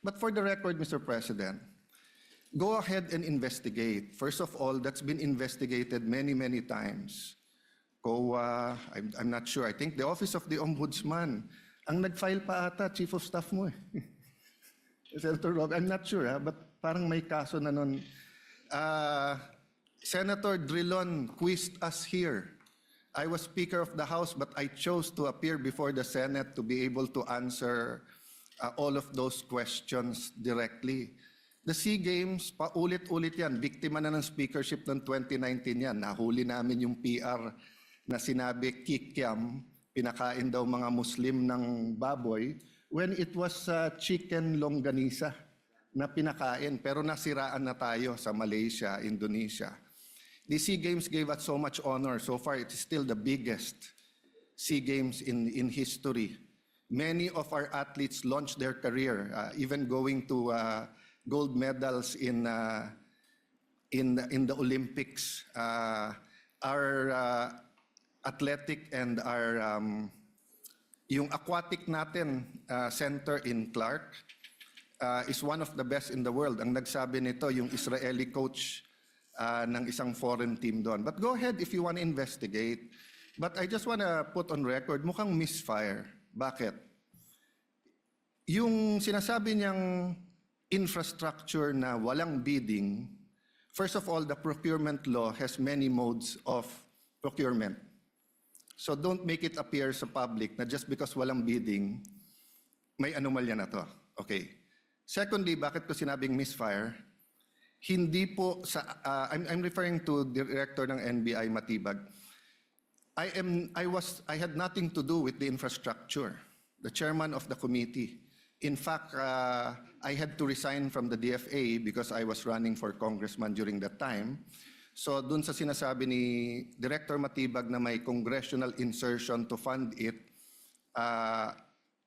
But for the record, Mr. President, go ahead and investigate. First of all, that's been investigated many, many times. COA, I'm not sure. I think the Office of the Ombudsman, ang nag-file pa ata, Chief of Staff mo eh. Senator Rob, I'm not sure, but parang may kaso na nun. Senator Drilon quizzed us here. I was Speaker of the House, but I chose to appear before the Senate to be able to answer all of those questions directly. The SEA Games, paulit-ulit yan. Biktima na ng speakership ng 2019 yan. Nahuli namin yung PR na sinabi kikiam, pinakain daw mga Muslim ng baboy, when it was chicken longganisa na pinakain. Pero nasiraan na tayo sa Malaysia, Indonesia. The SEA Games gave us so much honor. So far, it is still the biggest SEA Games in history. Many of our athletes launched their career, even going to gold medals in the Olympics. Our athletic and our yung aquatic natin center in Clark is one of the best in the world. Ang nagsabi nito yung Israeli coach ng isang foreign team doon. But go ahead if you want to investigate. But I just want to put on record, mukhang misfire. Bakit? Yung sinasabi niyang infrastructure na walang bidding, first of all, the procurement law has many modes of procurement. So don't make it appear sa public na just because walang bidding, may anomalya na to. Okay. Secondly, bakit ko sinabing misfire? Hindi po sa, I'm referring to Director ng NBI Matibag. I had nothing to do with the infrastructure. The chairman of the committee. In fact, I had to resign from the DFA because I was running for congressman during that time. So dun sa sinasabi ni Director Matibag na may congressional insertion to fund it,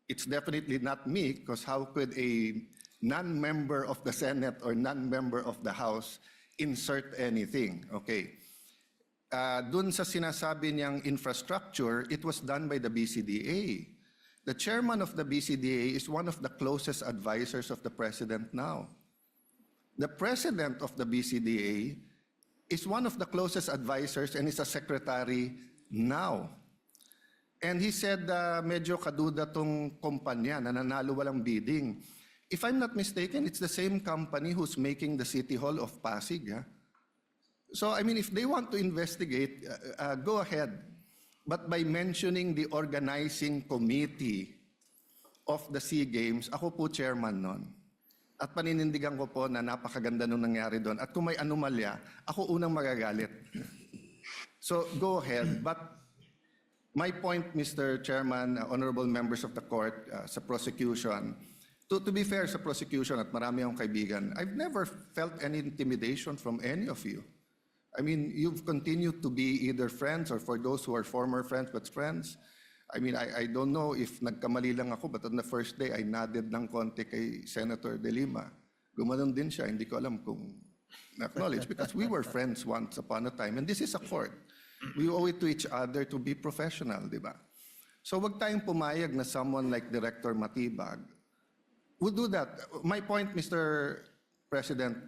it's definitely not me because how could a non-member of the Senate or non-member of the House insert anything? Okay. Dun sa sinasabi niyang infrastructure, it was done by the BCDA. The chairman of the BCDA is one of the closest advisors of the president now. The president of the BCDA is one of the closest advisors and is a secretary now. And he said, medyo kaduda tong kumpanya na nanalo walang bidding. If I'm not mistaken, it's the same company who's making the City Hall of Pasig. Huh? So, I mean, if they want to investigate, go ahead. But by mentioning the organizing committee of the SEA Games, ako po chairman nun. At paninindigan ko po na napakaganda nung nangyari doon. At kung may anomalya, ako unang magagalit. So, go ahead. But my point, Mr. Chairman, honorable members of the court, sa prosecution, to be fair sa prosecution at marami akong kaibigan, I've never felt any intimidation from any of you. I mean, you've continued to be either friends or for those who are former friends but friends. I mean, I don't know if nagkamali lang ako, but on the first day, I nodded ng konti kay Senator De Lima. Gumanon din siya, hindi ko alam kung na-acknowledge because we were friends once upon a time and this is a court. We owe it to each other to be professional, di ba? So wag tayong pumayag na someone like Director Matibag would do that. My point, Mr. President,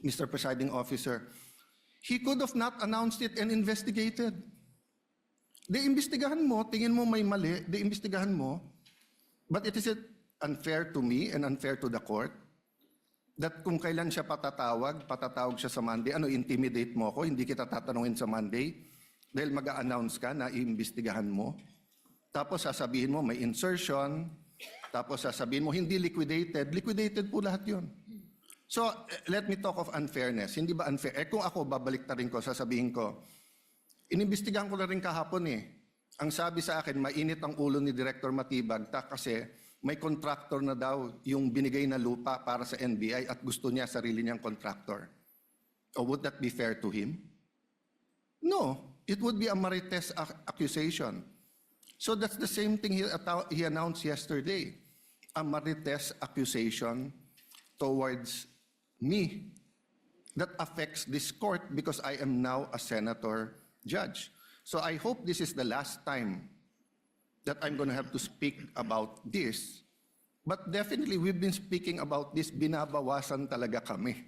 Mr. Presiding Officer, he could have not announced it and investigated. Imbestigahan mo, tingin mo may mali, imbestigahan mo. But it is unfair to me and unfair to the court that kung kailan siya patatawag siya sa Monday, intimidate mo ako, hindi kita tatanungin sa Monday dahil mag-a-announce ka na iimbestigahan mo. Tapos sasabihin mo may insertion, tapos sasabihin mo hindi liquidated po lahat yun. So, let me talk of unfairness. Hindi ba unfair? Kung ako, babaliktarin ko, sasabihin ko, inimbestigahan ko na rin kahapon eh. Ang sabi sa akin, mainit ang ulo ni Director Matibag kasi may contractor na daw yung binigay na lupa para sa NBI at gusto niya sarili niyang contractor. Or would that be fair to him? No. It would be a marites accusation. So that's the same thing he announced yesterday. A marites accusation towards me that affects this court because I am now a senator judge. So I hope this is the last time that I'm going to have to speak about this But definitely, we've been speaking about this, binabawasan talaga kami.